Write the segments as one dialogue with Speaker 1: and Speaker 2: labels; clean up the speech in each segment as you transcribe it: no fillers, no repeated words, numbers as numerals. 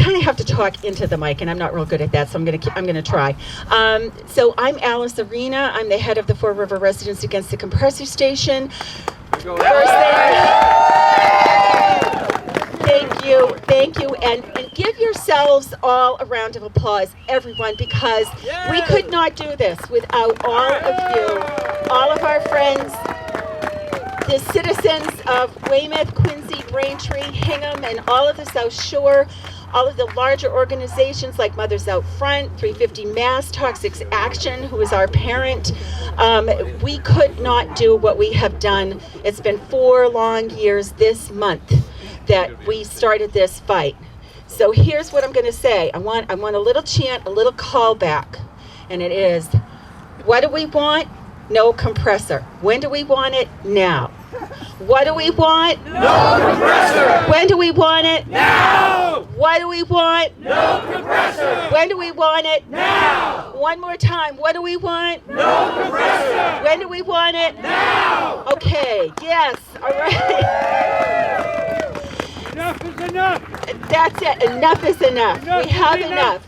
Speaker 1: kind of have to talk into the mic, and I'm not real good at that, so I'm gonna try. So I'm Alice Arena. I'm the head of the Four River Residents Against the Compressor Station. First thing, thank you, and give yourselves all a round of applause, everyone, because we could not do this without all of you, all of our friends, the citizens of Weymouth, Quincy, Braintree, Hingham, and all of the South Shore, all of the larger organizations like Mothers Out Front, 350 Mass, Toxic Action, who is our parent. We could not do what we have done. It's been 4 long years this month that we started this fight. So here's what I'm going to say. I want a little chant, a little callback, and it is, what do we want? No compressor. When do we want it? Now. What do we want?
Speaker 2: No compressor!
Speaker 1: When do we want it?
Speaker 2: Now!
Speaker 1: What do we want?
Speaker 2: No compressor!
Speaker 1: When do we want it?
Speaker 2: Now!
Speaker 1: One more time. What do we want?
Speaker 2: No compressor!
Speaker 1: When do we want it?
Speaker 2: Now!
Speaker 1: Okay. Yes. All right.
Speaker 2: Enough is enough!
Speaker 1: That's it. Enough is enough.
Speaker 2: Enough
Speaker 1: We have
Speaker 2: is
Speaker 1: enough.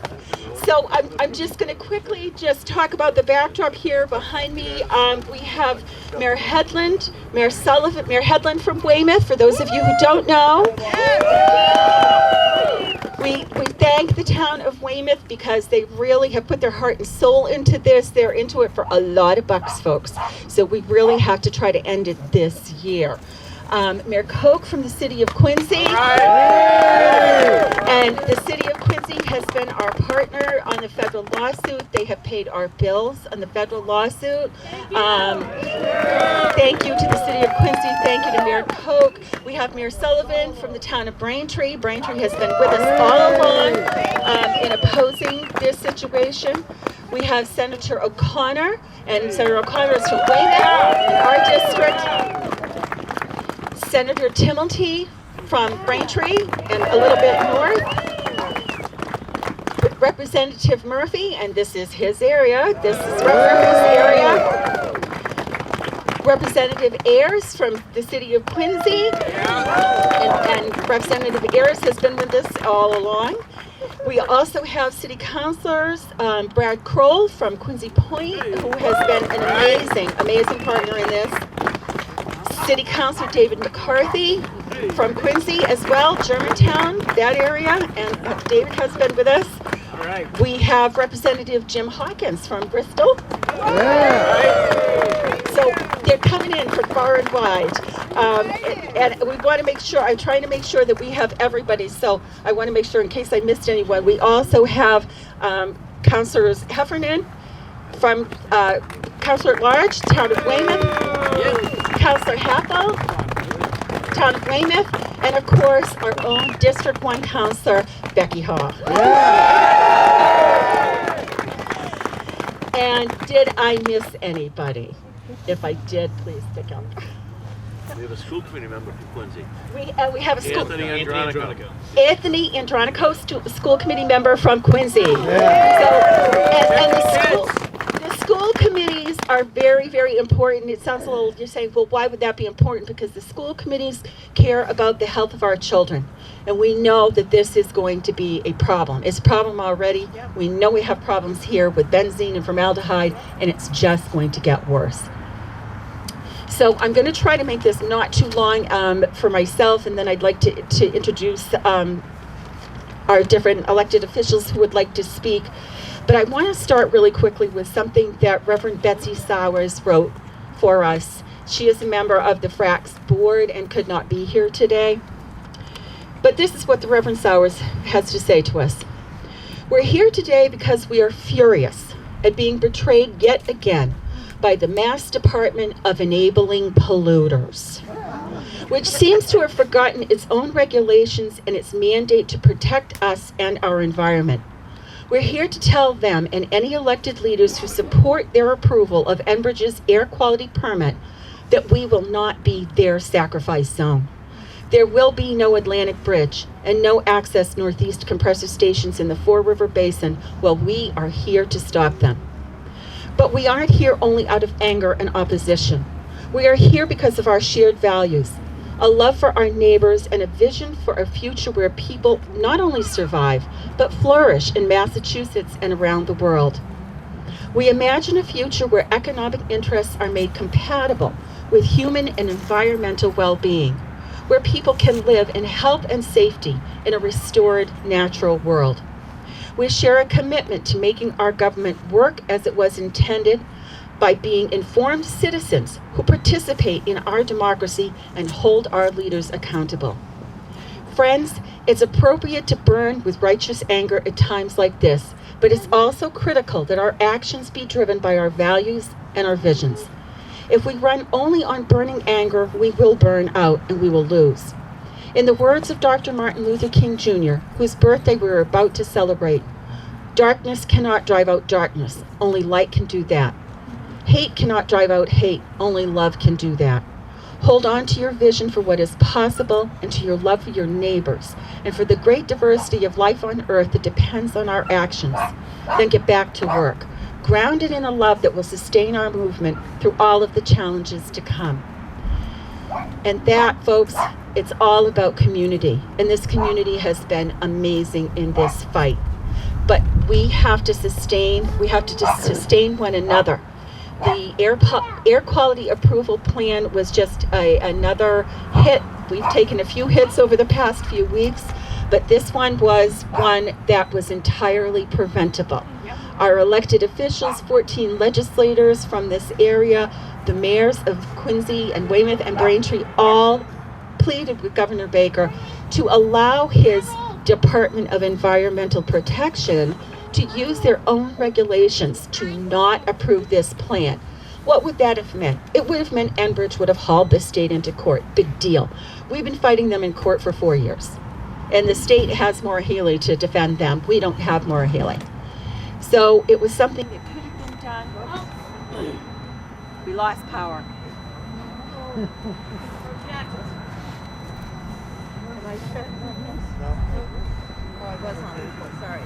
Speaker 1: So I'm just going to quickly just talk about the backdrop here behind me. We have Mayor Headland from Weymouth, for those of you who don't know. We thank the town of Weymouth because they really have put their heart and soul into this. They're into it for a lot of bucks, folks. So we really have to try to end it this year. Mayor Koch from the city of Quincy. And the city of Quincy has been our partner on the federal lawsuit. They have paid our bills on the federal lawsuit. Thank you to the city of Quincy. Thank you to Mayor Koch. We have Mayor Sullivan from the town of Braintree. Braintree has been with us all along in opposing this situation. We have Senator O'Connor, and Senator O'Connor is from Weymouth in our district. Senator Timilty from Braintree and a little bit north. Representative Murphy, and this is his area. This is Murphy's area. Representative Ayers from the city of Quincy. And Representative Ayers has been with us all along. We also have city councilors, Brad Kroll from Quincy Point, who has been an amazing partner in this. City Councilor David McCarthy from Quincy as well, Germantown, that area, and David has been with us.
Speaker 2: All right.
Speaker 1: We have Representative Jim Hawkins from Bristol. So they're coming in from far and wide. And we want to make sure, I'm trying to make sure that we have everybody, so I want to make sure in case I missed anyone. We also have Councilors Heffernan from Councilor at Large, Town of Weymouth. Councilor Happel, Town of Weymouth, and of course our own District 1 Councilor, Becky Hall. And did I miss anybody? If I did, please stick up.
Speaker 3: We have a school committee member from Quincy.
Speaker 1: We have a school...
Speaker 3: Anthony Andronico.
Speaker 1: Anthony Andronico, school committee member from Quincy. So, and the school committees are very, very important. It sounds a little, you're saying, well, why would that be important? Because the school committees care about the health of our children. And we know that this is going to be a problem. It's a problem already. We know we have problems here with benzene and formaldehyde, and it's just going to get worse. So I'm going to try to make this not too long for myself, and then I'd like to introduce our different elected officials who would like to speak. But I want to start really quickly with something that Reverend Betsy Sowers wrote for us. She is a member of the FRACS board and could not be here today. But this is what the Reverend Sowers has to say to us. We're here today because we are furious at being betrayed yet again by the Mass Department of Enabling Polluters, which seems to have forgotten its own regulations and its mandate to protect us and our environment. We're here to tell them and any elected leaders who support their approval of Enbridge's air quality permit that we will not be their sacrifice zone. There will be no Atlantic Bridge and no access northeast compressor stations in the Four River Basin while we are here to stop them. But we aren't here only out of anger and opposition. We are here because of our shared values. a love for our neighbors, and a vision for a future where people not only survive, but flourish in Massachusetts and around the world. We imagine a future where economic interests are made compatible with human and environmental well-being, where people can live in health and safety in a restored natural world. We share a commitment to making our government work as it was intended by being informed citizens who participate in our democracy and hold our leaders accountable. Friends, it's appropriate to burn with righteous anger at times like this, but it's also critical that our actions be driven by our values and our visions. If we run only on burning anger, we will burn out and we will lose. In the words of Dr. Martin Luther King Jr., whose birthday we're about to celebrate, darkness cannot drive out darkness, only light can do that. Hate cannot drive out hate, only love can do that. Hold on to your vision for what is possible and to your love for your neighbors and for the great diversity of life on earth that depends on our actions. Then get back to work, grounded in a love that will sustain our movement through all of the challenges to come. And that, folks, it's all about community. And this community has been amazing in this fight. But we have to sustain one another. The air quality approval plan was just another hit. We've taken a few hits over the past few weeks, but this one was one that was entirely preventable. Our elected officials, 14 legislators from this area, the mayors of Quincy and Weymouth and Braintree all pleaded with Governor Baker to allow his Department of Environmental Protection to use their own regulations to not approve this plan. What would that have meant? It would have meant Enbridge would have hauled the state into court. Big deal. We've been fighting them in court for 4 years. And the state has Maura Healey to defend them. We don't have Maura Healey. So it was something that could have been done. We lost power. Sorry.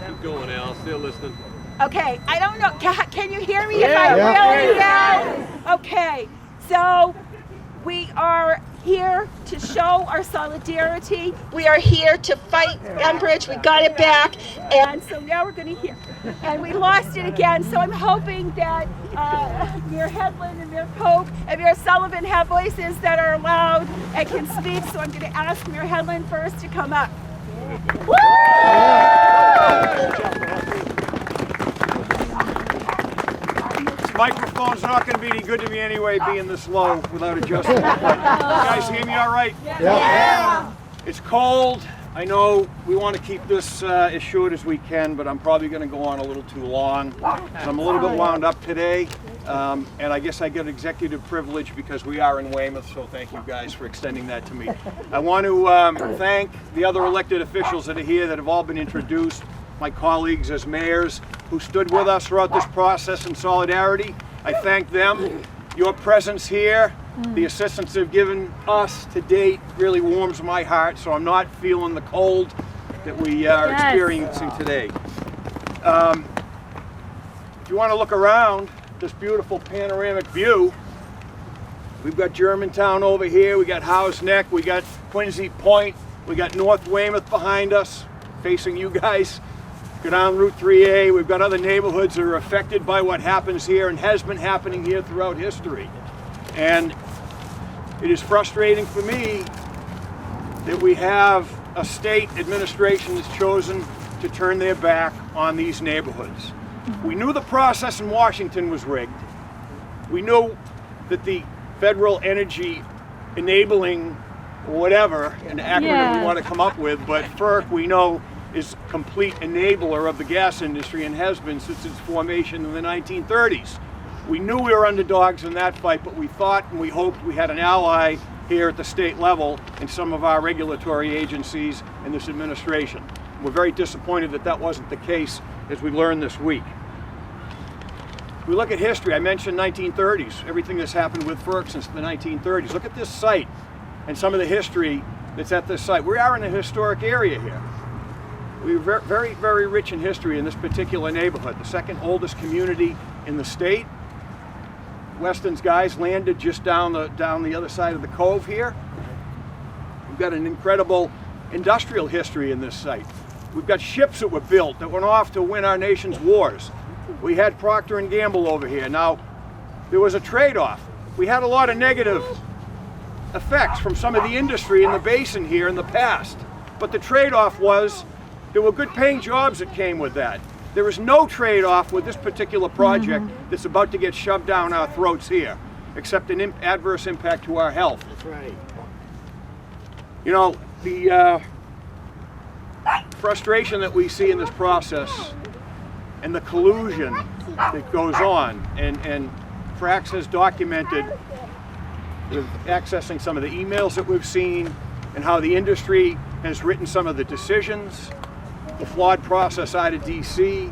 Speaker 3: Keep going, Al. Still listening.
Speaker 1: Okay, I don't know. Can you hear me if I really yell? Okay, so we are here to show our solidarity. We are here to fight Enbridge. We got it back. And so now we're going to hear. And we lost it again. So I'm hoping that Mayor Headland and Mayor Pope and Mayor Sullivan have voices that are loud and can speak. So I'm going to ask Mayor Headland first to come up. Woo!
Speaker 4: This microphone's not going to be any good to me anyway, being this low without adjusting. You guys hear me all right?
Speaker 1: Yeah.
Speaker 4: It's cold. I know we want to keep this as short as we can, but I'm probably going to go on a little too long. I'm a little bit wound up today, and I guess I get executive privilege because we are in Weymouth, so thank you guys for extending that to me. I want to thank the other elected officials that are here that have all been introduced, my colleagues as mayors who stood with us throughout this process in solidarity. I thank them. Your presence here, the assistance they've given us to date really warms my heart, so I'm not feeling the cold that we are experiencing today. If you want to look around this beautiful panoramic view, we've got Germantown over here, we got Howe's Neck, we got Quincy Point, we got North Weymouth behind us, facing you guys. Go down Route 3A, we've got other neighborhoods that are affected by what happens here and has been happening here throughout history. And it is frustrating for me that we have a state administration that's chosen to turn their back on these neighborhoods. We knew the process in Washington was rigged. We knew that the federal energy enabling whatever, an acronym we want to come up with, but FERC we know is a complete enabler of the gas industry and has been since its formation in the 1930s. We knew we were underdogs in that fight, but we thought and we hoped we had an ally here at the state level in some of our regulatory agencies in this administration. We're very disappointed that that wasn't the case, as we learned this week. If we look at history, I mentioned 1930s, everything that's happened with FERC since the 1930s. Look at this site and some of the history that's at this site. We are in a historic area here. We're very, very rich in history in this particular neighborhood, the second oldest community in the state. Weston's guys landed just down the other side of the cove here. got an incredible industrial history in this site. We've got ships that were built that went off to win our nation's wars. We had Procter & Gamble over here. Now, there was a trade-off. We had a lot of negative effects from some of the industry in the basin here in the past. But the trade-off was there were good paying jobs that came with that. There is no trade-off with this particular project that's about to get shoved down our throats here, except an adverse impact to our health.
Speaker 2: That's right.
Speaker 4: You know, the frustration that we see in this process and the collusion that goes on, and Frax has documented with accessing some of the emails that we've seen and how the industry has written some of the decisions, the flawed process out of DC,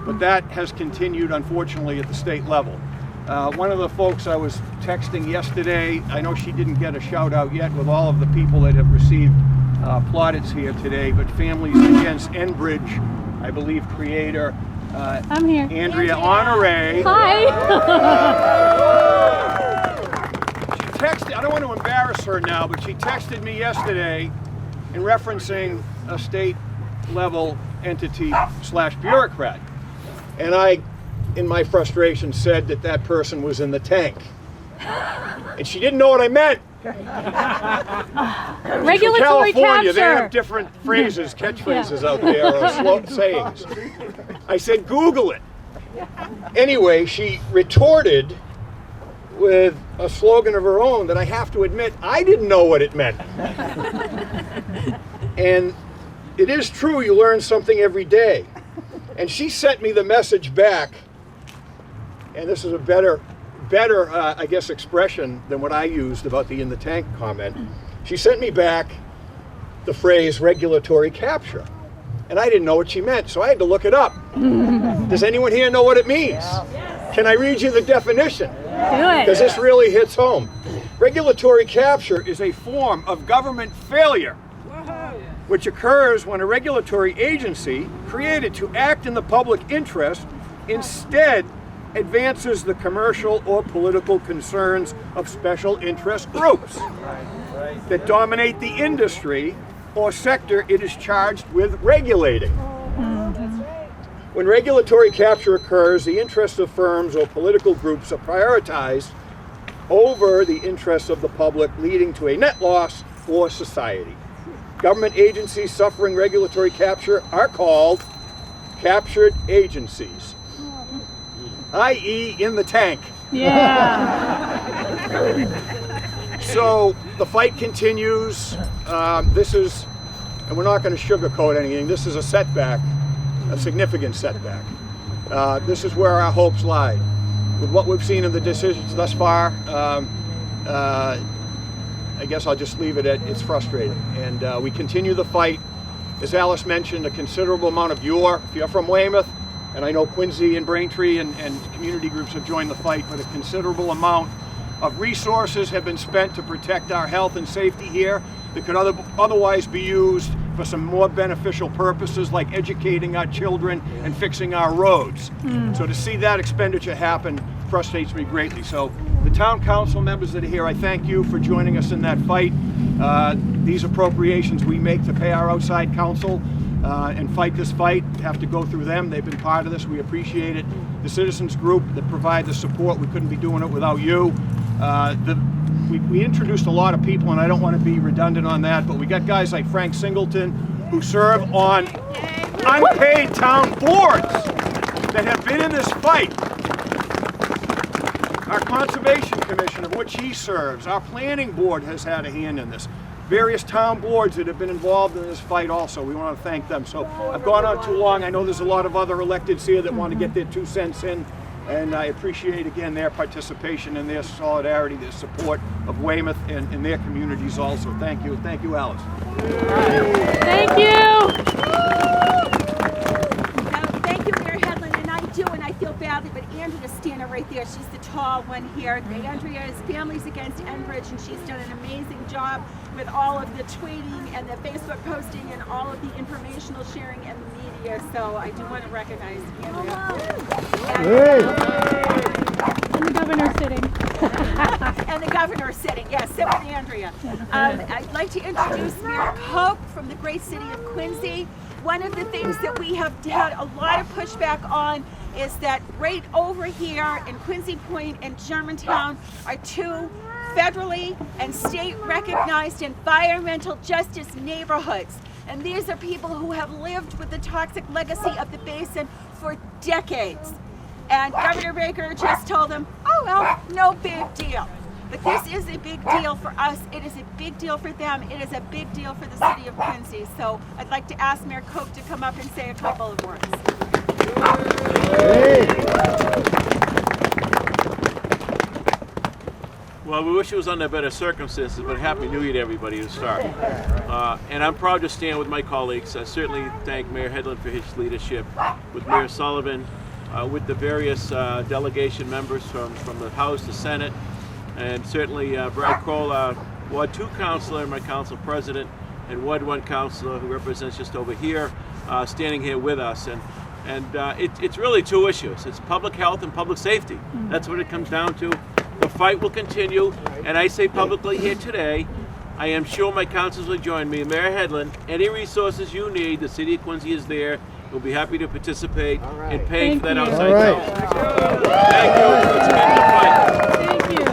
Speaker 4: but that has continued, unfortunately, at the state level. One of the folks I was texting yesterday, I know she didn't get a shout out yet with all of the people that have received plaudits here today, but Families Against Enbridge, I believe creator
Speaker 5: I'm here.
Speaker 4: Andrea Honore.
Speaker 5: Hi.
Speaker 4: She texted, I don't want to embarrass her now, but she texted me yesterday in referencing a state level entity / bureaucrat. And I, in my frustration, said that that person was in the tank. And she didn't know what I meant.
Speaker 5: Regulatory
Speaker 4: From California, they
Speaker 5: capture.
Speaker 4: have different phrases, catchphrases out there, or slow sayings. I said, Google it. Anyway, she retorted with a slogan of her own that I have to admit, I didn't know what it meant. And it is true, you learn something every day. And she sent me the message back, and this is a better I guess, expression than what I used about the in the tank comment. She sent me back the phrase regulatory capture. And I didn't know what she meant, so I had to look it up. Does anyone here know what it means? Can I read you the definition?
Speaker 5: Do it.
Speaker 4: Because this really hits home. Regulatory capture is a form of government failure which occurs when a regulatory agency created to act in the public interest instead advances the commercial or political concerns of special interest groups that dominate the industry or sector it is charged with regulating. When regulatory capture occurs, the interests of firms or political groups are prioritized over the interests of the public, leading to a net loss for society. Government agencies suffering regulatory capture are called captured agencies, i.e. in the tank.
Speaker 5: Yeah.
Speaker 4: So the fight continues. This is, and we're not going to sugarcoat anything, this is a setback, a significant setback. This is where our hopes lie. With what we've seen in the decisions thus far, I guess I'll just leave it at it's frustrating. And we continue the fight. As Alice mentioned, a considerable amount of if you're from Weymouth, and I know Quincy and Braintree and community groups have joined the fight, but a considerable amount of resources have been spent to protect our health and safety here that could otherwise be used for some more beneficial purposes like educating our children and fixing our roads. So to see that expenditure happen frustrates me greatly. So the town council members that are here, I thank you for joining us in that fight. These appropriations we make to pay our outside counsel and fight this fight have to go through them. They've been part of this. We appreciate it. The citizens group that provide the support, we couldn't be doing it without you. We introduced a lot of people, and I don't want to be redundant on that, but we got guys like Frank Singleton who serve on unpaid town boards that have been in this fight. Our Conservation Commission, of which he serves, our Planning Board has had a hand in this. Various town boards that have been involved in this fight also. We want to thank them. So I've gone on too long. I know there's a lot of other electeds here that want to get their 2 cents in, and I appreciate again their participation and their solidarity, their support of Weymouth and their communities also. Thank you. Thank you, Alice.
Speaker 5: Thank you.
Speaker 6: Thank you, Mayor Headland, and I do, and I feel badly, but Andrea's standing right there. She's the tall one here. Andrea is Families Against Enbridge, and she's done an amazing job with all of the tweeting and the Facebook posting and all of the informational sharing and the media. So I do want to recognize Andrea.
Speaker 5: And the governor's sitting.
Speaker 6: And the governor is sitting. Yes, sit with Andrea. I'd like to introduce Mayor Koch from the great city of Quincy. One of the things that we have had a lot of pushback on is that right over here in Quincy Point and Germantown are two federally and state recognized environmental justice neighborhoods. And these are people who have lived with the toxic legacy of the basin for decades. And Governor Baker just told them, oh well, no big deal. But this is a big deal for us. It is a big deal for them. It is a big deal for the city of Quincy. So I'd like to ask Mayor Koch to come up and say a couple of words.
Speaker 3: Well, we wish it was under better circumstances, but Happy New Year to everybody to start. And I'm proud to stand with my colleagues. I certainly thank Mayor Hedlund for his leadership, with Mayor Sullivan, with the various delegation members from the House, the Senate, and certainly Brad Kroll, Ward 2 Councilor, my Council President, and Ward 1 Councilor, who represents just over here, standing here with us. And it's really two issues. It's public health and public safety. That's what it comes down to. The fight will continue, and I say publicly here today, I am sure my councilors will join me. Mayor Hedlund, any resources you need, the city of Quincy is there. We'll be happy to participate in paying for that outside help. Thank you. Let's get
Speaker 5: Thank you.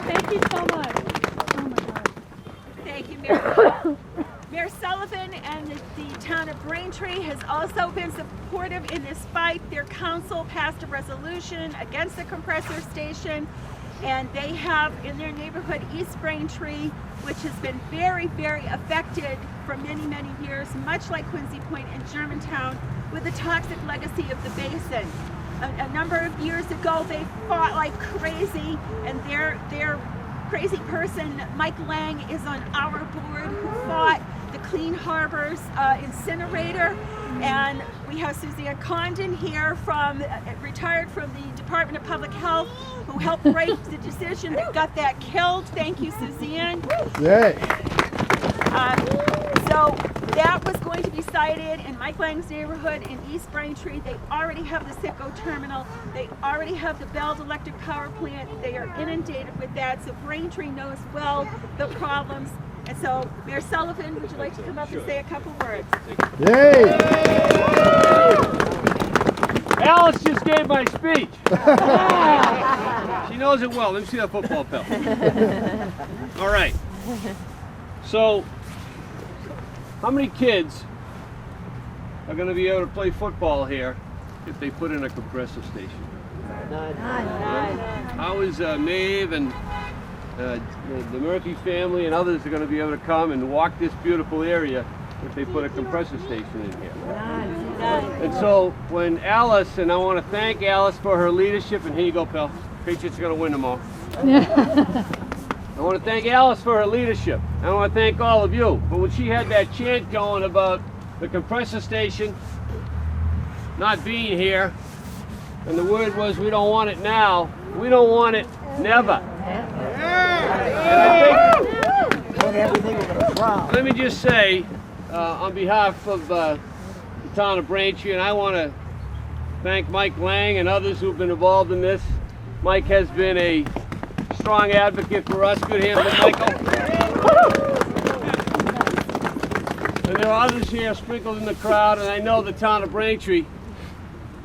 Speaker 5: Thank
Speaker 3: the fight.
Speaker 5: you so much. Oh my God.
Speaker 6: Thank you, Mayor. Mayor Sullivan and the town of Braintree has also been supportive in this fight. Their council passed a resolution against the compressor station, and they have in their neighborhood East Braintree, which has been very, very affected for many, many years, much like Quincy Point and Germantown, with the toxic legacy of the basin. A number of years ago, they fought like crazy, and their crazy person, Mike Lang, is on our board, who fought the Clean Harbors incinerator. And we have Suzanne Condon here, retired from the Department of Public Health, who helped write the decision that got that killed. Thank you, Suzanne.
Speaker 7: Yay.
Speaker 6: So that was going to be sited in Mike Lang's neighborhood in East Braintree. They already have the Citgo terminal. They already have the Bell electric power plant. They are inundated with that. So Braintree knows well the problems. And so, Mayor Sullivan, would you like to come up and say a couple words?
Speaker 7: Yay.
Speaker 2: Alice just gave my speech. She knows it well. Let me see that football pal. All right. So, how many kids are going to be able to play football here if they put in a compressor station?
Speaker 6: None.
Speaker 2: How is Maeve and the Murphy family and others are going to be able to come and walk this beautiful area if they put a compressor station in here? And so when Alice, and I want to thank Alice for her leadership, and here you go, pal. Patriots are going to win tomorrow. I want to thank Alice for her leadership. I want to thank all of you. But when she had that chant going about the compressor station not being here, and the word was, we don't want it now, we don't want it never. And I think, let me just say, on behalf of the town of Braintree, and I want to thank Mike Lang and others who've been involved in this. Mike has been a strong advocate for us. Good hand to Michael. And there are others here sprinkled in the crowd, and I know the town of Braintree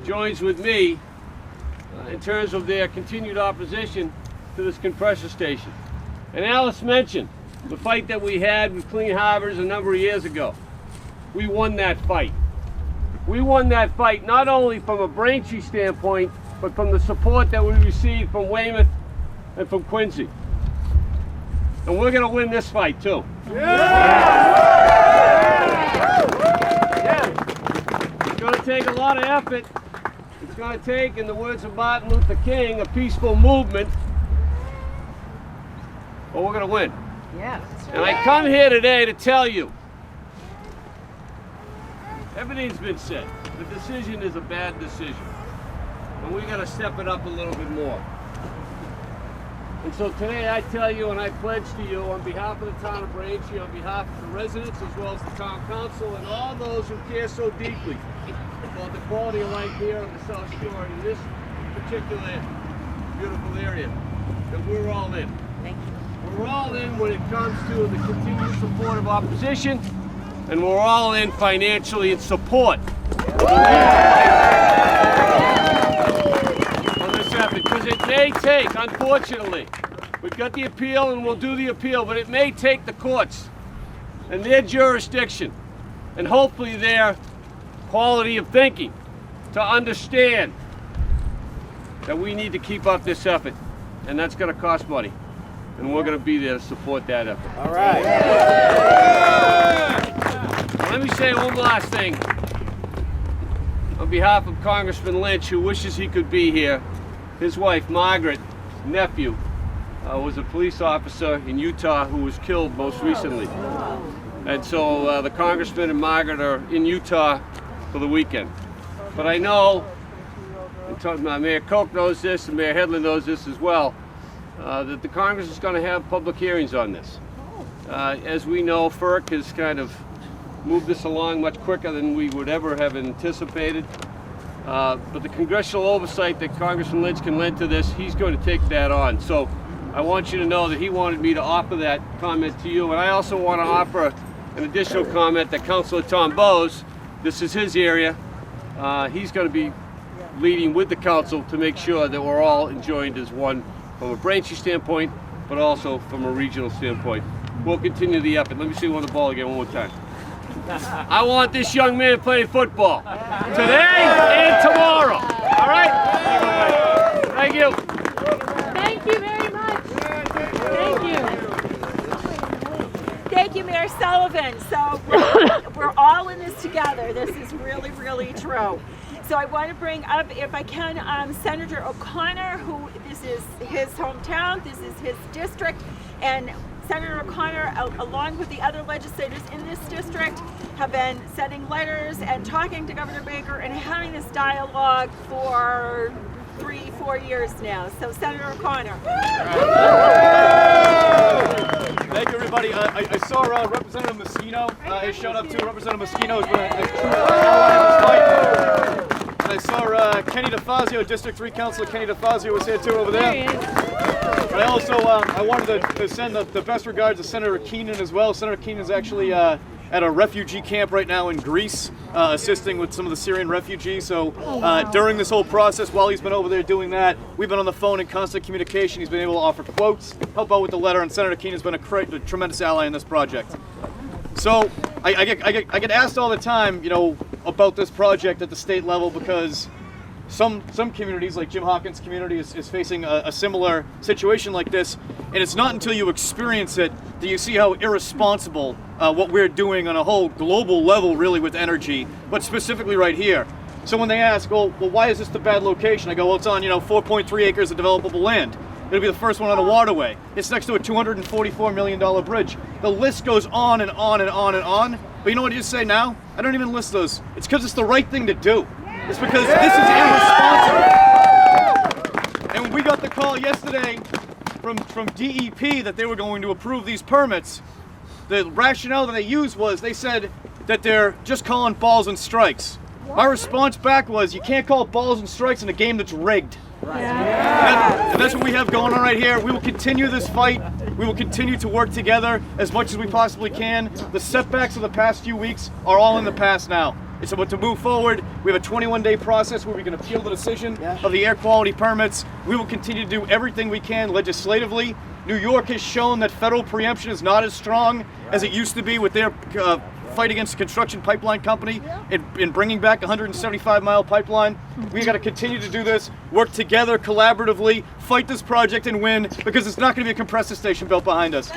Speaker 2: joins with me in terms of their continued opposition to this compressor station. And Alice mentioned the fight that we had with Clean Harbors a number of years ago. We won that fight. We won that fight not only from a Braintree standpoint, but from the support that we received from Weymouth and from Quincy. And we're going to win this fight too. It's going to take a lot of effort. It's going to take, in the words of Martin Luther King, a peaceful movement. But we're going to win. And I come here today to tell you, everything's been said. The decision is a bad decision. And we got to step it up a little bit more. And so today I tell you, and I pledge to you on behalf of the town of Braintree, on behalf of the residents as well as the town council and all those who care so deeply about the quality of life here on the South Shore in this particular beautiful area. and we're all in. Thank you. We're all in when it comes to the continued support of opposition, and we're all in financially in support on this effort, because it may take, unfortunately, we've got the appeal and we'll do the appeal, but it may take the courts and their jurisdiction and hopefully their quality of thinking to understand that we need to keep up this effort, and that's going to cost money, and we're going to be there to support that effort.
Speaker 4: All right.
Speaker 2: Let me say one last thing. On behalf of Congressman Lynch, who wishes he could be here, his wife, Margaret, nephew, was a police officer in Utah who was killed most recently. And so the Congressman and Margaret are in Utah for the weekend. But I know, and Mayor Koch knows this, and Mayor Hedlund knows this as well, that the Congress is going to have public hearings on this. As we know, FERC has kind of moved this along much quicker than we would ever have anticipated. But the congressional oversight that Congressman Lynch can lend to this, he's going to take that on. So I want you to know that he wanted me to offer that comment to you. And I also want to offer an additional comment that Councilor Tom Bowes, this is his area, he's going to be leading with the council to make sure that we're all enjoined as one from a Braintree standpoint, but also from a regional standpoint. We'll continue the effort. Let me see you on the ball again one more time. I want this young man playing football today and tomorrow. All right? Thank you.
Speaker 5: Thank you very much. Thank you.
Speaker 6: Thank you, Mayor Sullivan. So we're all in this together. This is really, really true. So I want to bring up, if I can, Senator O'Connor, who this is his hometown, this is his district, and Senator O'Connor, along with the other legislators in this district, have been sending letters and talking to Governor Baker and having this dialogue for 3-4 years now. So Senator O'Connor.
Speaker 7: Thank you, everybody. I saw Representative Moschino has shown up too. Representative Moschino has been a true ally in this fight. And I saw Kenny DeFazio, District 3 Councilor Kenny DeFazio was here too over there.
Speaker 5: There he is.
Speaker 7: And I also I wanted to send the best regards to Senator Keenan as well. Senator Keenan is actually at a refugee camp right now in Greece, assisting with some of the Syrian refugees. So during this whole process, while he's been over there doing that, we've been on the phone in constant communication. He's been able to offer quotes, help out with the letter, and Senator Keenan's been a tremendous ally in this project. So I get asked all the time, you know, about this project at the state level, because some communities, like Jim Hawkins' community, is facing a similar situation like this, and it's not until you experience it that you see how irresponsible what we're doing on a whole global level, really, with energy, but specifically right here. So when they ask, well, why is this the bad location? I go, well, it's on 4.3 acres of developable land. It'll be the first one on a waterway. It's next to a $244 million bridge. The list goes on and on and on and on. But you know what I just say now? I don't even list those. It's because it's the right thing to do. It's because this is irresponsible. And when we got the call yesterday from DEP that they were going to approve these permits, the rationale that they used was they said that they're just calling balls and strikes. My response back was, you can't call balls and strikes in a game that's rigged. And that's what we have going on right here. We will continue this fight. We will continue to work together as much as we possibly can. The setbacks of the past few weeks are all in the past now. It's about to move forward. We have a 21-day process where we can appeal the decision of the air quality permits. We will continue to do everything we can legislatively. New York has shown that federal preemption is not as strong as it used to be with their fight against the construction pipeline company in bringing back a 175-mile pipeline. We got to continue to do this, work together collaboratively, fight this project and win, because it's not going to be a compressor station built behind us.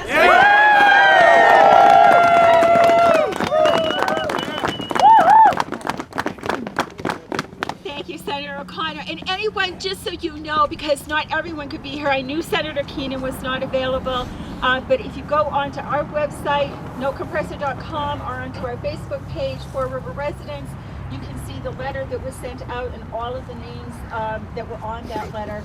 Speaker 6: Thank you, Senator O'Connor. And anyone, just so you know, because not everyone could be here, I knew Senator Keenan was not available, but if you go onto our website, nocompressor.com, or onto our Facebook page, Four River Residents, you can see the letter that was sent out and all of the names that were on that letter.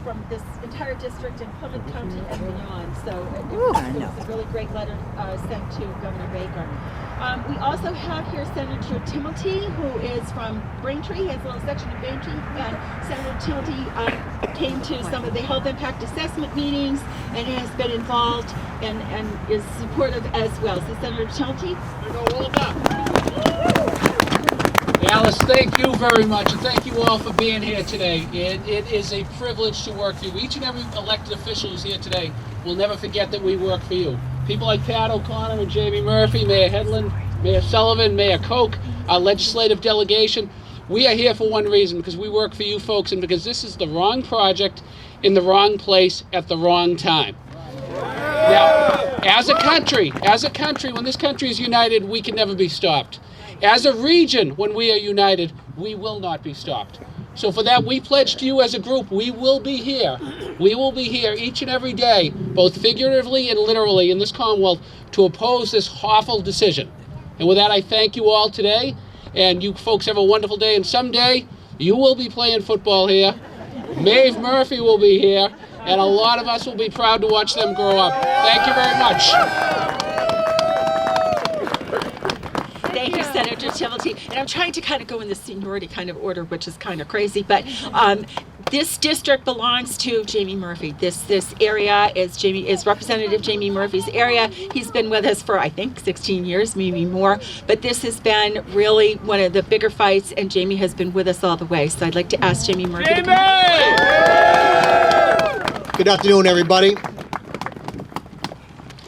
Speaker 6: from this entire district in Plymouth County and beyond. So it was a really great letter sent to Governor Baker. We also have here Senator Timilty, who is from Braintree. He has a little section of Braintree. And Senator Timilty came to some of the health impact assessment meetings and has been involved and is supportive as well. So Senator Timilty.
Speaker 8: Alice, thank you very much, and thank you all for being here today. It is a privilege to work for you. Each and every elected official who's here today will never forget that we work for you. People like Pat O'Connor and Jamie Murphy, Mayor Headland, Mayor Sullivan, Mayor Koch, our legislative delegation. We are here for one reason, because we work for you folks, and because this is the wrong project in the wrong place at the wrong time. Now, as a country, when this country is united, we can never be stopped. As a region, when we are united, we will not be stopped. So for that, we pledge to you as a group, we will be here. We will be here each and every day, both figuratively and literally in this Commonwealth, to oppose this awful decision. And with that, I thank you all today, and you folks have a wonderful day, and someday you will be playing football here. Maeve Murphy will be here, and a lot of us will be proud to watch them grow up. Thank you very much.
Speaker 6: Thank you, Senator Timilty. And I'm trying to kind of go in the seniority kind of order, which is kind of crazy, but this district belongs to Jamie Murphy. This area is Representative Jamie Murphy's area. He's been with us for, I think, 16 years, maybe more. But this has been really one of the bigger fights, and Jamie has been with us all the way. So I'd like to ask Jamie Murphy to come up.
Speaker 9: Good afternoon, everybody.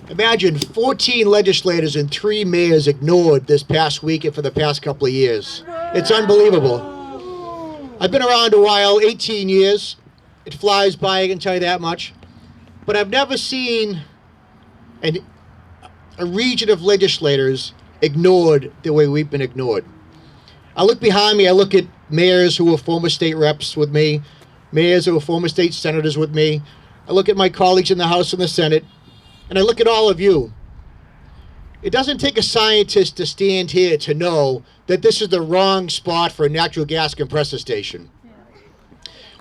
Speaker 9: Imagine 14 legislators and 3 mayors ignored this past week and for the past couple of years. It's unbelievable. I've been around a while, 18 years. It flies by, I can tell you that much. But I've never seen a region of legislators ignored the way we've been ignored. I look behind me, I look at mayors who were former state reps with me, mayors who were former state senators with me. I look at my colleagues in the House and the Senate. And I look at all of you. It doesn't take a scientist to stand here to know that this is the wrong spot for a natural gas compressor station.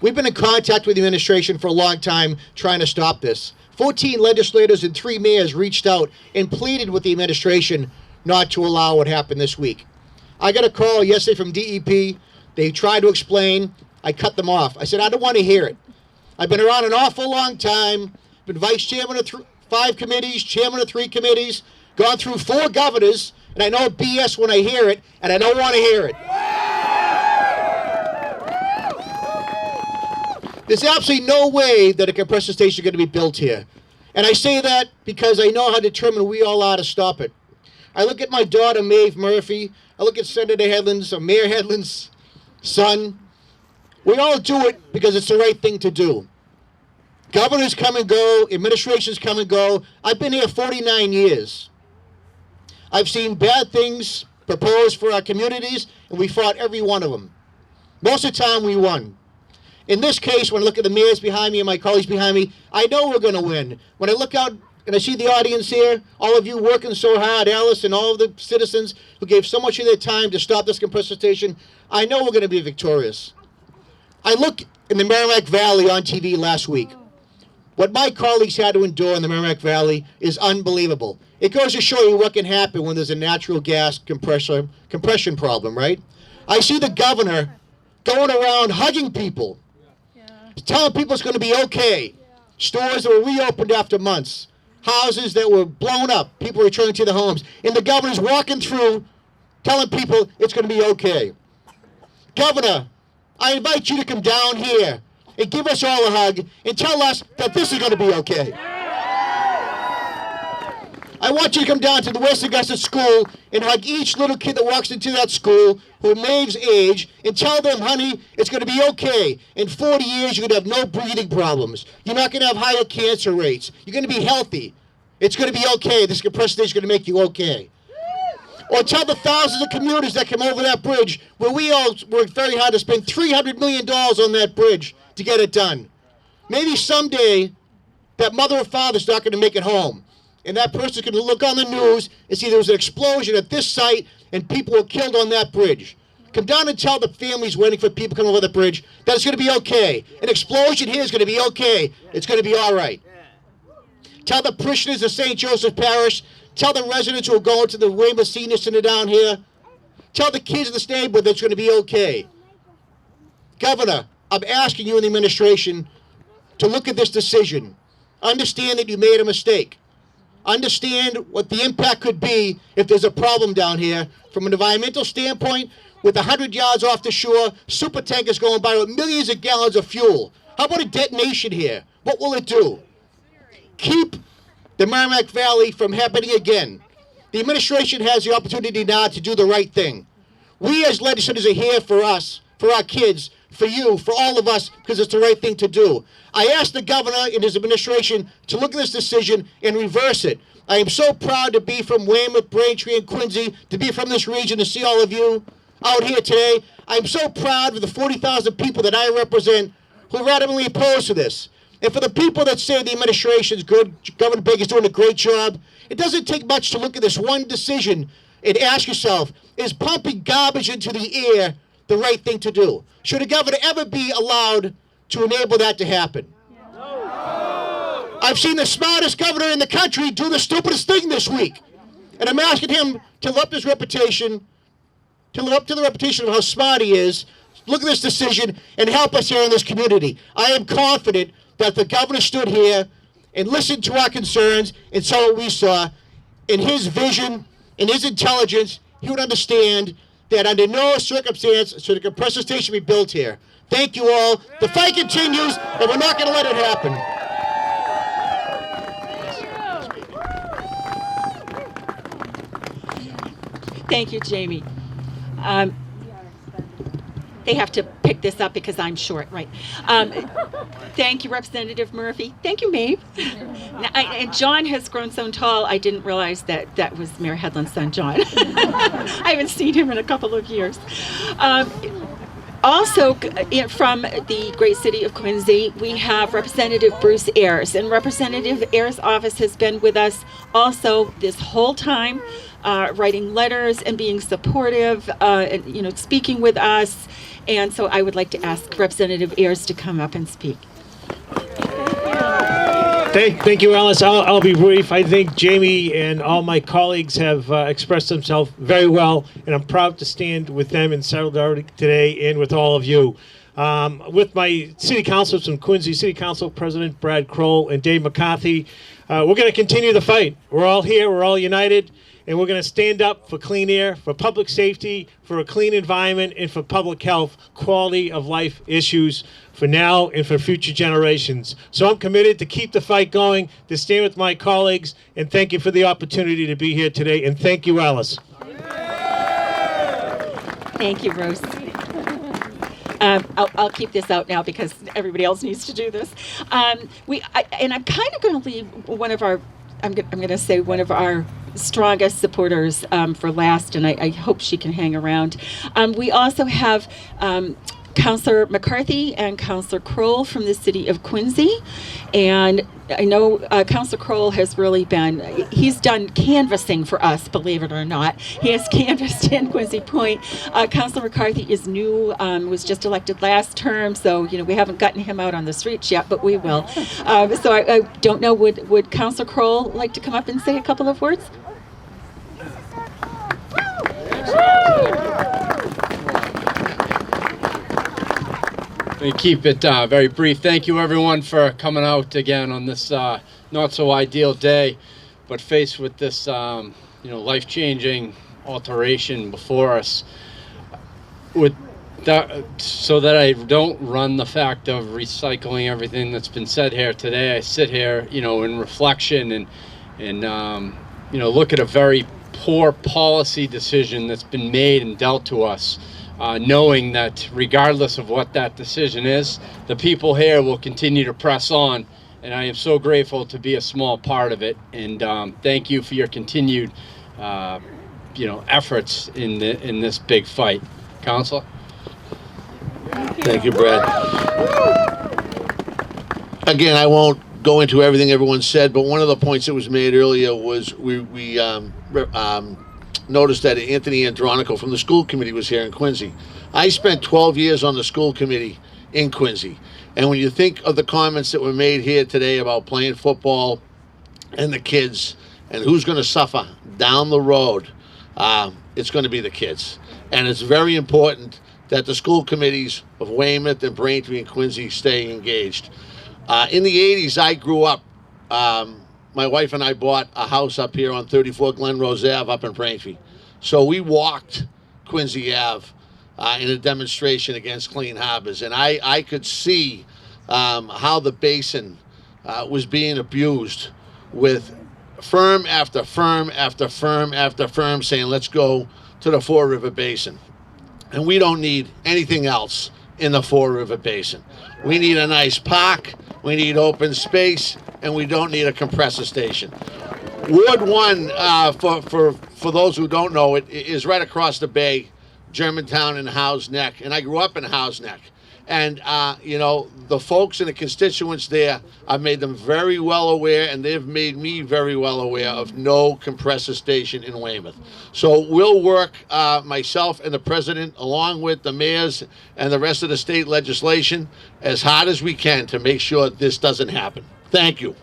Speaker 9: We've been in contact with the administration for a long time trying to stop this. 14 legislators and 3 mayors reached out and pleaded with the administration not to allow what happened this week. I got a call yesterday from DEP. They tried to explain. I cut them off. I said, I don't want to hear it. I've been around an awful long time, been vice chairman of 5 committees, chairman of 3 committees, gone through 4 governors, and I know BS when I hear it, and I don't want to hear it. There's absolutely no way that a compressor station is going to be built here. And I say that because I know how determined we all are to stop it. I look at my daughter, Maeve Murphy. I look at Senator Headland's, or Mayor Headland's son. We all do it because it's the right thing to do. Governors come and go, administrations come and go. I've been here 49 years. I've seen bad things proposed for our communities, and we fought every one of them. Most of the time, we won. In this case, when I look at the mayors behind me and my colleagues behind me, I know we're going to win. When I look out and I see the audience here, all of you working so hard, Alice and all of the citizens who gave so much of their time to stop this compressor station, I know we're going to be victorious. I look in the Merrimack Valley on TV last week. What my colleagues had to endure in the Merrimack Valley is unbelievable. It goes to show you what can happen when there's a natural gas compression problem, right? I see the governor going around hugging people, telling people it's going to be okay. Stores that were reopened after months, houses that were blown up, people returning to their homes, and the governor's walking through telling people it's going to be okay. Governor, I invite you to come down here and give us all a hug and tell us that this is going to be okay. I want you to come down to the West Augusta School and hug each little kid that walks into that school who Maeve's age and tell them, honey, it's going to be okay. In 40 years, you're going to have no breathing problems. You're not going to have higher cancer rates. You're going to be healthy. It's going to be okay. This compressor station is going to make you okay. Or tell the thousands of commuters that come over that bridge where we all worked very hard to spend $300 million on that bridge to get it done. Maybe someday that mother or father's not going to make it home. And that person's going to look on the news and see there was an explosion at this site and people were killed on that bridge. Come down and tell the families waiting for people coming over the bridge that it's going to be okay. An explosion here is going to be okay. It's going to be all right. Tell the parishioners of St. Joseph Parish. Tell the residents who are going to the Weymouth Senior Center down here. Tell the kids in this neighborhood that it's going to be okay. Governor, I'm asking you in the administration to look at this decision. Understand that you made a mistake. Understand what the impact could be if there's a problem down here from an environmental standpoint. With 100 yards off the shore, super tankers going by with millions of gallons of fuel. How about a detonation here? What will it do? Keep the Merrimack Valley from happening again. The administration has the opportunity now to do the right thing. We as legislators are here for us, for our kids, for you, for all of us, because it's the right thing to do. I asked the governor and his administration to look at this decision and reverse it. I am so proud to be from Weymouth, Braintree, and Quincy, to be from this region, to see all of you out here today. I'm so proud of the 40,000 people that I represent who are adamantly opposed to this. And for the people that say the administration's good, Governor Baker's doing a great job, it doesn't take much to look at this one decision and ask yourself, is pumping garbage into the air the right thing to do? Should a governor ever be allowed to enable that to happen? No. I've seen the smartest governor in the country do the stupidest thing this week. And I'm asking him to live up his reputation, to live up to the reputation of how smart he is, look at this decision, and help us here in this community. I am confident that the governor stood here and listened to our concerns and saw what we saw. In his vision, in his intelligence, he would understand that under no circumstance should a compressor station be built here. Thank you all. The fight continues, and we're not going to let it happen.
Speaker 1: Thank you, Jamie. They have to pick this up because I'm short, right? Thank you, Representative Murphy. Thank you, Maeve. And John has grown so tall, I didn't realize that that was Mayor Hedlund's son, John. I haven't seen him in a couple of years. Also, from the great city of Quincy, we have Representative Bruce Ayers. And Representative Ayers' office has been with us also this whole time, writing letters and being supportive, and, speaking with us. And so I would like to ask Representative Ayers to come up and speak.
Speaker 10: Thank you, Alice. I'll be brief. I think Jamie and all my colleagues have expressed themselves very well, and I'm proud to stand with them in solidarity today and with all of you. With my city councilors from Quincy, City Council President Brad Kroll and Dave McCarthy, we're going to continue the fight. We're all here. We're all united. And we're going to stand up for clean air, for public safety, for a clean environment, and for public health, quality of life issues for now and for future generations. So I'm committed to keep the fight going, to stand with my colleagues, and thank you for the opportunity to be here today. And thank you, Alice.
Speaker 1: Thank you, Bruce. I'll keep this out now because everybody else needs to do this. And I'm kind of going to leave one of our, I'm going to say one of our strongest supporters for last, and I hope she can hang around. We also have Councillor McCarthy and Councillor Kroll from the city of Quincy, and I know Councillor Kroll has really he's done canvassing for us, believe it or not. He has canvassed in Quincy Point. Councillor McCarthy is new, was just elected last term, so we haven't gotten him out on the streets yet, but we will. So I don't know, would Councillor Kroll like to come up and say a couple of words?
Speaker 11: We keep it very brief. Thank you, everyone, for coming out again on this not so ideal day, but faced with this life-changing alteration before us. With that, so that I don't run the fact of recycling everything that's been said here today, I sit here, in reflection and look at a very poor policy decision that's been made and dealt to us. Knowing that regardless of what that decision is, the people here will continue to press on, and I am so grateful to be a small part of it. And thank you for your continued, efforts in this big fight, Councilor.
Speaker 12: Thank you, Brad. Again, I won't go into everything everyone said, but one of the points that was made earlier was noticed that Anthony Andronico from the school committee was here in Quincy. I spent 12 years on the school committee in Quincy. And when you think of the comments that were made here today about playing football and the kids and who's going to suffer down the road, it's going to be the kids. And it's very important that the school committees of Weymouth and Braintree and Quincy stay engaged. In the 80s, I grew up. My wife and I bought a house up here on 34 Glen Rose Ave up in Braintree. So we walked Quincy Ave in a demonstration against Clean Harbors. And I could see how the basin was being abused, with firm after firm after firm after firm saying, let's go to the Fore River Basin. And we don't need anything else in the Fore River Basin. We need a nice park, we need open space, and we don't need a compressor station. Ward 1, for those who don't know it, is right across the bay, Germantown and Howes Neck. And I grew up in Howes Neck. And, you know, the folks and the constituents there, I've made them very well aware, and they've made me very well aware of no compressor station in Weymouth. So we'll work, myself and the president, along with the mayors and the rest of the state legislation, as hard as we can to make sure this doesn't happen. Thank you.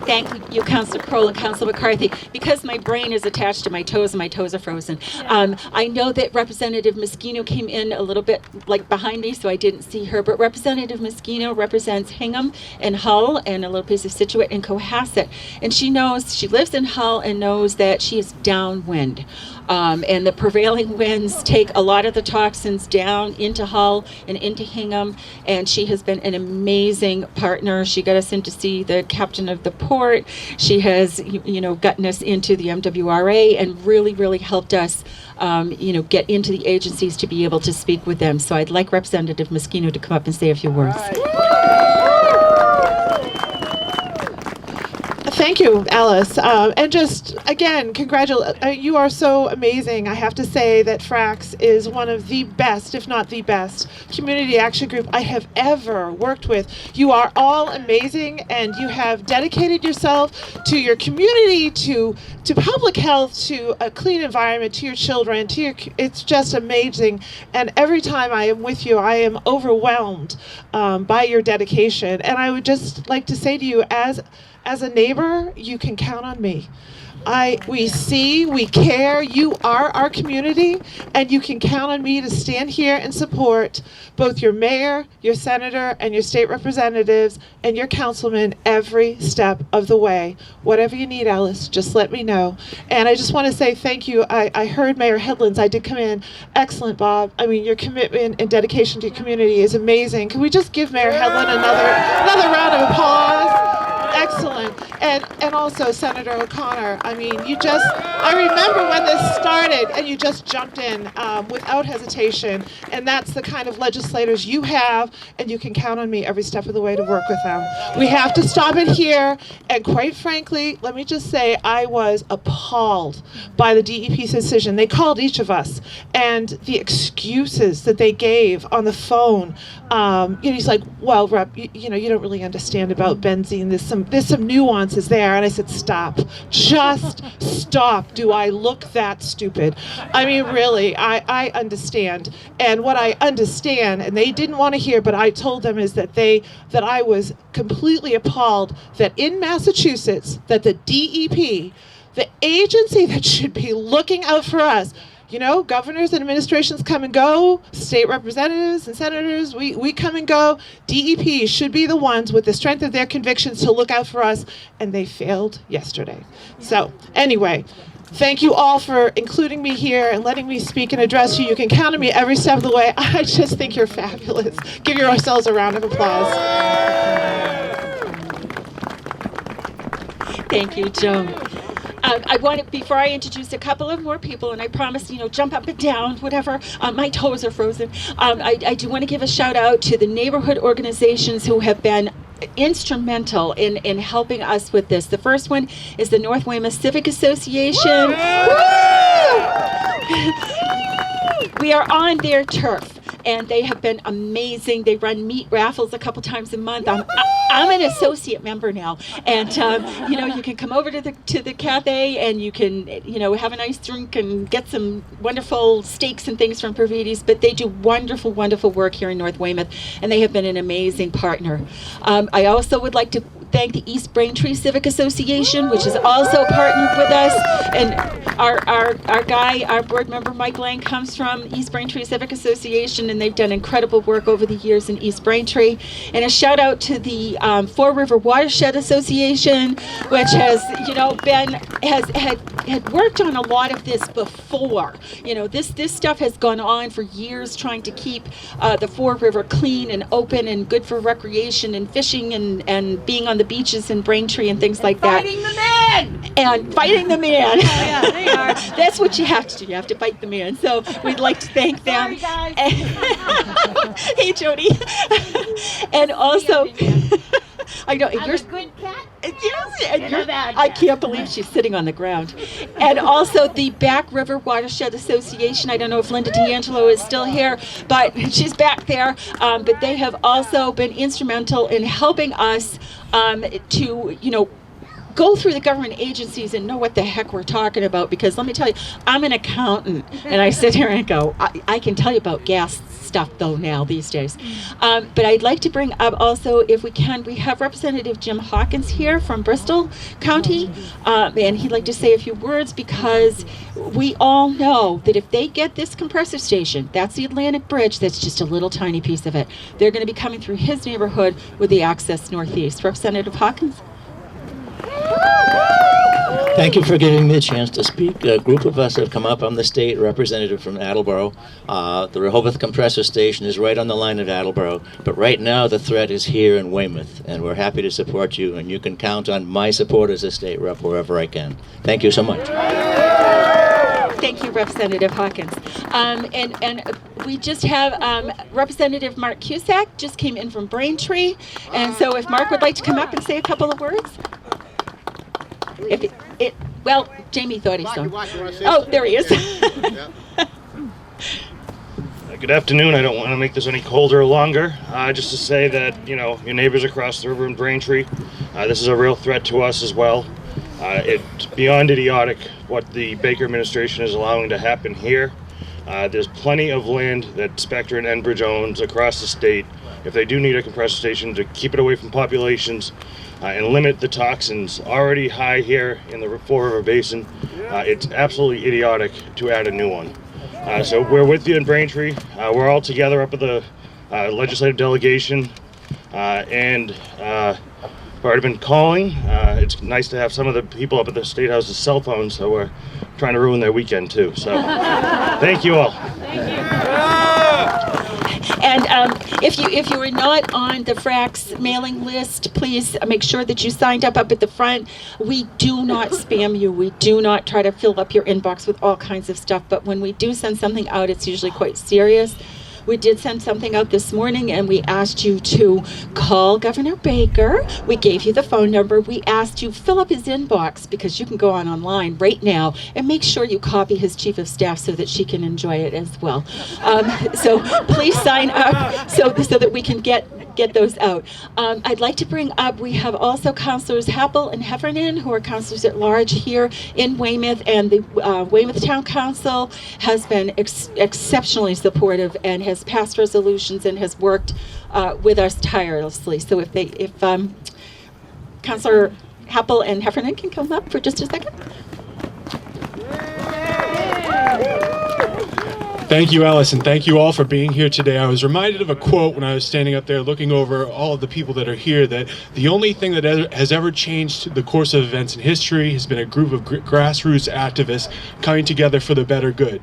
Speaker 1: Thank you, Councilor Kroll and Councilor McCarthy. Because my brain is attached to my toes and my toes are frozen, I know that Representative Moschino came in a little bit like behind me, so I didn't see her, but Representative Moschino represents Hingham and Hull and a little piece of Situate and Cohasset. And she lives in Hull and knows that she is downwind. And the prevailing winds take a lot of the toxins down into Hull and into Hingham, and she has been an amazing partner. She got us in to see the captain of the port. She has, gotten us into the MWRA and really, really helped us, get into the agencies to be able to speak with them. So I'd like Representative Moschino to come up and say a few words.
Speaker 5: Thank you, Alice. And just, again, congratulations. You are so amazing. I have to say that FRAX is one of the best, if not the best, community action group I have ever worked with. You are all amazing, and you have dedicated yourself to your community, to public health, to a clean environment, to your children, it's just amazing. And every time I am with you, I am overwhelmed by your dedication. And I would just like to say to you, as a neighbor, you can count on me. We see, we care, you are our community, and you can count on me to stand here and support both your mayor, your senator, and your state representatives, and your councilman every step of the way. Whatever you need, Alice, just let me know. And I just want to say thank you. I heard Mayor Headlands, I did come in. Excellent, Bob. I mean, your commitment and dedication to your community is amazing. Can we just give Mayor Headland another round of applause? Excellent. And also Senator O'Connor. I mean, I remember when this started and you just jumped in without hesitation. And that's the kind of legislators you have, and you can count on me every step of the way to work with them. We have to stop it here. And quite frankly, let me just say, I was appalled by the DEP's decision. They called each of us, and the excuses that they gave on the phone. He's like, well, Rep, you don't really understand about benzene. There's some nuances there. And I said, stop. Just stop. Do I look that stupid? I mean, really, I understand. And what I understand, and they didn't want to hear, but I told them, is that I was completely appalled that in Massachusetts, that the DEP, the agency that should be looking out for us, governors and administrations come and go, state representatives and senators, we come and go. DEP should be the ones with the strength of their convictions to look out for us, and they failed yesterday. So anyway, thank you all for including me here and letting me speak and address you. You can count on me every step of the way. I just think you're fabulous. Give yourselves a round of applause.
Speaker 1: Thank you, Joan. Before I introduce a couple of more people, and I promise, jump up and down, whatever, my toes are frozen. I do want to give a shout out to the neighborhood organizations who have been instrumental in helping us with this. The first one is the North Weymouth Civic Association. We are on their turf. and they have been amazing. They run meat raffles a couple times a month. I'm an associate member now, and you can come over to the cafe and you can have a nice drink and get some wonderful steaks and things from Praviti's. But they do wonderful work here in North Weymouth, and they have been an amazing partner. I also would like to thank the East Braintree Civic Association, which has also partnered with us. And our board member Mike Lang comes from East Braintree Civic Association, and they've done incredible work over the years in East Braintree. And a shout out to the Four River Watershed Association, which has had worked on a lot of this before. This stuff has gone on for years, trying to keep the Four River clean and open and good for recreation and fishing and being on the beaches in Braintree and things like that.
Speaker 6: Fighting the man!
Speaker 1: And fighting the man.
Speaker 6: Oh, yeah, they are.
Speaker 1: That's what you have to do. You have to fight the man. So we'd like to thank them.
Speaker 6: Sorry, guys.
Speaker 1: Hey, Jody. And also, I know
Speaker 6: I'm
Speaker 1: you're
Speaker 6: a good cat.
Speaker 1: yes, and
Speaker 6: And a bad
Speaker 1: I
Speaker 6: cat.
Speaker 1: can't believe she's sitting on the ground. And also the Back River Watershed Association. I don't know if Linda D'Angelo is still here, but she's back there. But they have also been instrumental in helping us to go through the government agencies and know what the heck we're talking about, because let me tell you, I'm an accountant and I sit here and go, I can tell you about gas stuff though now these days. But I'd like to bring up also, if we can, we have Representative Jim Hawkins here from Bristol County, and he'd like to say a few words, because we all know that if they get this compressor station, that's the Atlantic Bridge, that's just a little tiny piece of it, they're going to be coming through his neighborhood with the access northeast. Representative Hawkins?
Speaker 13: Thank you for giving me a chance to speak. A group of us have come up. I'm the state representative from Attleboro. The Rehoboth Compressor Station is right on the line of Attleboro, but right now the threat is here in Weymouth, and we're happy to support you, and you can count on my support as a state rep wherever I can. Thank you so much.
Speaker 1: Thank you, Representative Hawkins. And we just have Representative Mark Cusack just came in from Braintree, and so if Mark would like to come up and say a couple of words. Well, Jamie thought he saw him. Oh, there he is.
Speaker 14: Good afternoon. I don't want to make this any colder or longer. Just to say that, your neighbors across the river in Braintree, this is a real threat to us as well. It's beyond idiotic what the Baker administration is allowing to happen here. There's plenty of land that Spectre and Enbridge owns across the state. If they do need a compressor station to keep it away from populations and limit the toxins already high here in the Four River Basin, it's absolutely idiotic to add a new one. So we're with you in Braintree. We're all together up at the legislative delegation, and I've already been calling. It's nice to have some of the people up at the State House's cell phones, so we're trying to ruin their weekend too. So thank you all.
Speaker 1: And if you are not on the FRAX mailing list, please make sure that you signed up at the front. We do not spam you. We do not try to fill up your inbox with all kinds of stuff. But when we do send something out, it's usually quite serious. We did send something out this morning, and we asked you to call Governor Baker. We gave you the phone number. We asked you fill up his inbox, because you can go online right now and make sure you copy his chief of staff so that she can enjoy it as well. So please sign up so that we can get those out. I'd like to bring up, we have also Councilors Happel and Heffernan, who are councilors at large here in Weymouth, and the Weymouth Town Council has been exceptionally supportive and has passed resolutions and has worked with us tirelessly. So if Councilor Happel and Heffernan can come up for just a second.
Speaker 15: Thank you, Alice, and thank you all for being here today. I was reminded of a quote when I was standing up there looking over all of the people that are here, that the only thing that has ever changed the course of events in history has been a group of grassroots activists coming together for the better good.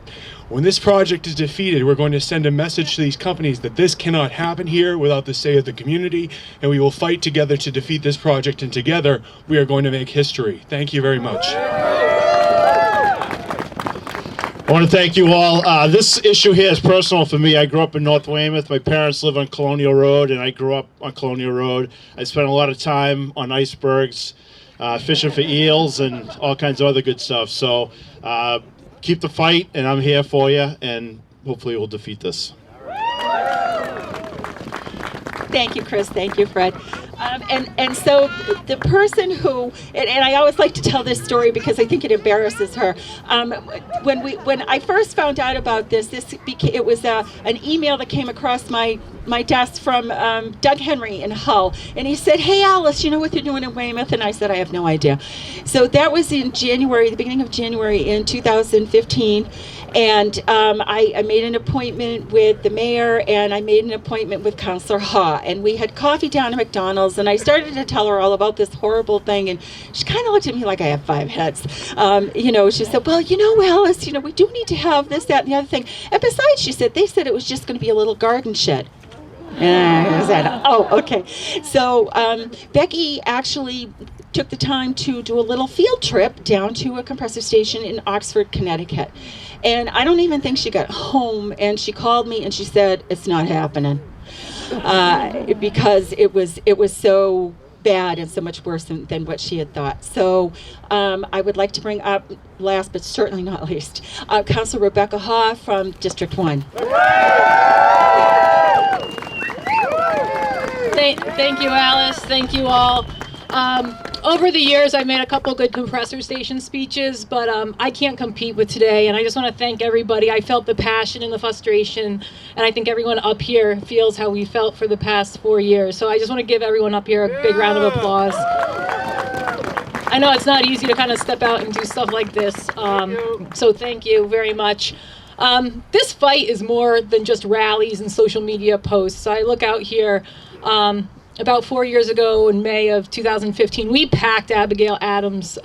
Speaker 15: When this project is defeated, we're going to send a message to these companies that this cannot happen here without the say of the community, and we will fight together to defeat this project, and together we are going to make history. Thank you very much.
Speaker 9: I want to thank you all. This issue here is personal for me. I grew up in North Weymouth. My parents live on Colonial Road, and I grew up on Colonial Road. I spent a lot of time on icebergs, fishing for eels and all kinds of other good stuff. So keep the fight, and I'm here for you, and hopefully we'll defeat this.
Speaker 1: Thank you, Chris. Thank you, Fred. And so the person who, and I always like to tell this story because I think it embarrasses her. When I first found out about this, it was an email that came across my desk from Doug Henry in Hull, and he said, "Hey Alice, you know what they're doing in Weymouth?" And I said, "I have no idea." So that was in January, the beginning of January in 2015. And I made an appointment with the mayor, and I made an appointment with Councillor Ha, and we had coffee down at McDonald's, and I started to tell her all about this horrible thing, and she kind of looked at me like I have 5 heads. She said, "Well, Alice, we do need to have this, that, and the other thing. And besides," she said, "they said it was just going to be a little garden shed." And I said, "Oh, okay." So Becky actually took the time to do a little field trip down to a compressor station in Oxford, Connecticut. And I don't even think she got home, and she called me and she said, "It's not happening," because it was so bad and so much worse than what she had thought. So I would like to bring up, last but certainly not least, Councilor Rebecca Ha from District 1.
Speaker 16: Thank you, Alice. Thank you all. Over the years, I've made a couple good compressor station speeches, but I can't compete with today, and I just want to thank everybody. I felt the passion and the frustration, and I think everyone up here feels how we felt for the past 4 years. So I just want to give everyone up here a big round of applause. I know it's not easy to kind of step out and do stuff like this, so thank you very much. This fight is more than just rallies and social media posts. I look out here, about 4 years ago in May of 2015, we packed Abigail Adams'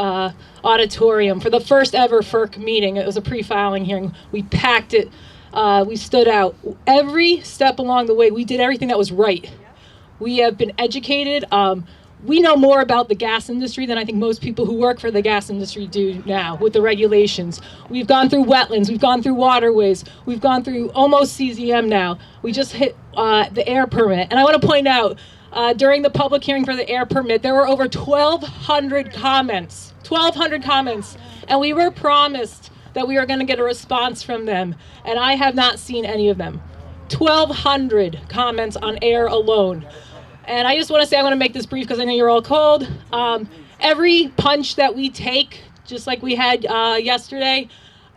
Speaker 16: auditorium for the first ever FERC meeting. It was a pre-filing hearing. We packed it. We stood out. Every step along the way, we did everything that was right. We have been educated. We know more about the gas industry than I think most people who work for the gas industry do now with the regulations. We've gone through wetlands, we've gone through waterways, we've gone through almost CZM now. We just hit the air permit. And I want to point out, during the public hearing for the air permit, there were over 1,200 comments. 1,200 comments. And we were promised that we were going to get a response from them. And I have not seen any of them. 1,200 comments on air alone. And I just want to say, I want to make this brief because I know you're all cold. Every punch that we take, just like we had yesterday,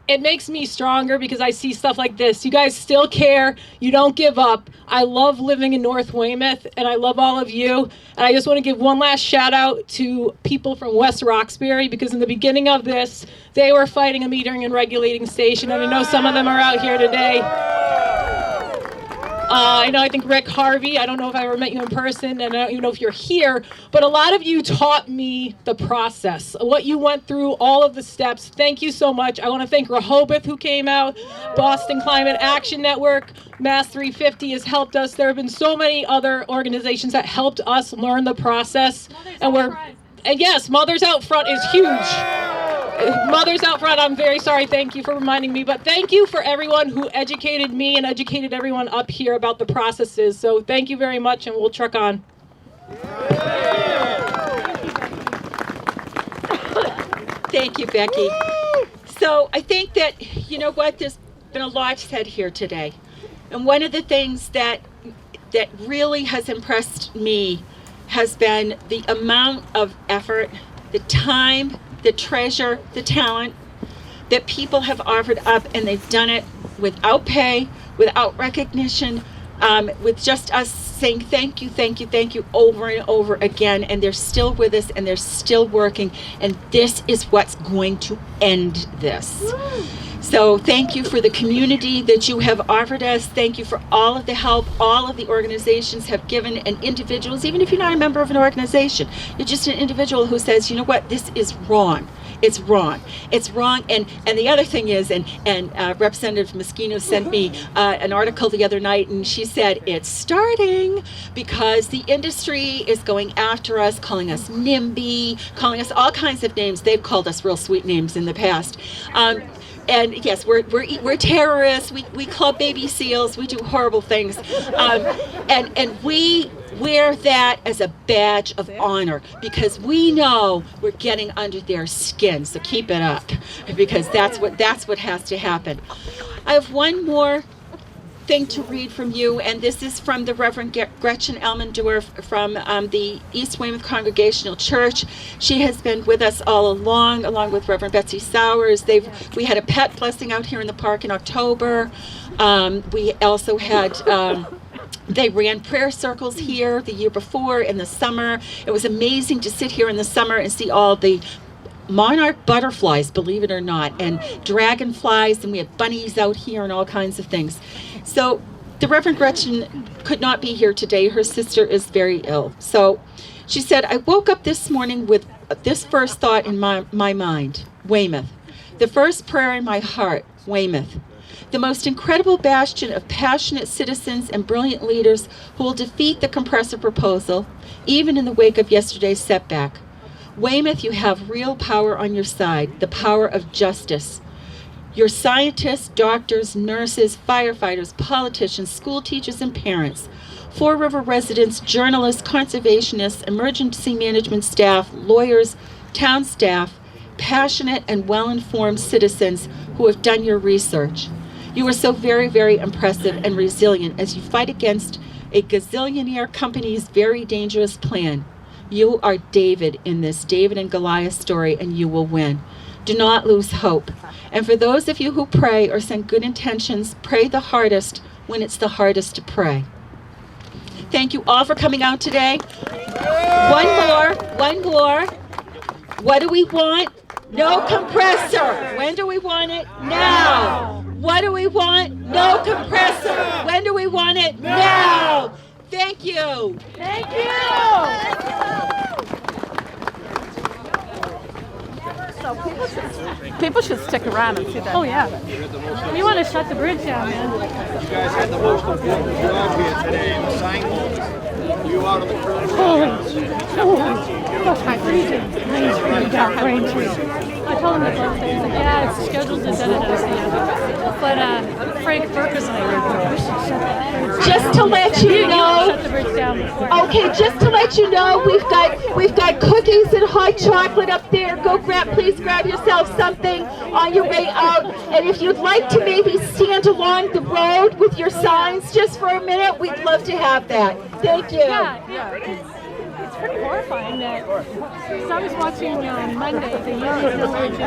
Speaker 16: it makes me stronger because I see stuff like this. You guys still care. You don't give up. I love living in North Weymouth, and I love all of you. And I just want to give one last shout out to people from West Roxbury, because in the beginning of this, they were fighting a metering and regulating station, and I know some of them are out here today. I think Rick Harvey, I don't know if I ever met you in person, and I don't even know if you're here, but a lot of you taught me the process, what you went through, all of the steps. Thank you so much. I want to thank Rehoboth, who came out, Boston Climate Action Network, Mass 350 has helped us. There have been so many other organizations that helped us learn the process. And yes, Mothers Out Front is huge. Mothers Out Front, I'm very sorry, thank you for reminding me, but thank you for everyone who educated me and educated everyone up here about the processes. So thank you very much, and we'll truck on.
Speaker 1: Thank you, Becky. So I think that, there's been a lot said here today. And one of the things that really has impressed me has been the amount of effort, the time, the treasure, the talent that people have offered up, and they've done it without pay, without recognition, with just us saying thank you, thank you, thank you over and over again, and they're still with us and they're still working, and this is what's going to end this. So thank you for the community that you have offered us. Thank you for all of the help all of the organizations have given, and individuals, even if you're not a member of an organization, you're just an individual who says, you know what, this is wrong. It's wrong. It's wrong. And the other thing is, and Representative Moschino sent me an article the other night, and she said, it's starting because the industry is going after us, calling us NIMBY, calling us all kinds of names. They've called us real sweet names in the past. And yes, we're terrorists. We club baby seals. We do horrible things, and we wear that as a badge of honor because we know we're getting under their skin. So keep it up, because that's what has to happen. I have one more
Speaker 6: thing to read from you, and this is from the Reverend Gretchen Elmendorf from the East Weymouth Congregational Church. She has been with us all along with Reverend Betsy Sowers. We had a pet blessing out here in the park in October. We also had they ran prayer circles here the year before in the summer. It was amazing to sit here in the summer and see all the monarch butterflies, believe it or not, and dragonflies, and we had bunnies out here and all kinds of things. So the Reverend Gretchen could not be here today. Her sister is very ill. So she said, I woke up this morning with this first thought in my mind, Weymouth. The first prayer in my heart, Weymouth. The most incredible bastion of passionate citizens and brilliant leaders who will defeat the compressor proposal, even in the wake of yesterday's setback. Weymouth, you have real power on your side, the power of justice. Your scientists, doctors, nurses, firefighters, politicians, school teachers, and parents, Four River residents, journalists, conservationists, emergency management staff, lawyers, town staff, passionate and well-informed citizens who have done your research. You are so very, very impressive and resilient as you fight against a gazillionaire company's very dangerous plan. You are David in this David and Goliath story, and you will win. Do not lose hope. And for those of you who pray or send good intentions, pray the hardest when it's the hardest to pray. Thank you all for coming out today. One more. What do we want? No compressor. When do we want it? Now. What do we want? No compressor. When do we want it? Now. Thank you.
Speaker 17: Thank you. So people should stick around and see that.
Speaker 16: Oh yeah. We want to shut the bridge down, man.
Speaker 4: You guys had the most important job here today. The sign you out of the current.
Speaker 16: I told him the first day, he's like, yeah, it's scheduled to da-da-da. But Frank Burkus and I we should shut that bridge
Speaker 1: Just to let you know,
Speaker 16: shut the bridge down before.
Speaker 1: okay, just to let you know, we've got cookies and hot chocolate up there. Please grab yourself something on your way out. And if you'd like to maybe stand along the road with your signs just for a minute, we'd love to have that. Thank you.
Speaker 16: It's pretty horrifying that, because I was watching on Monday the Union Village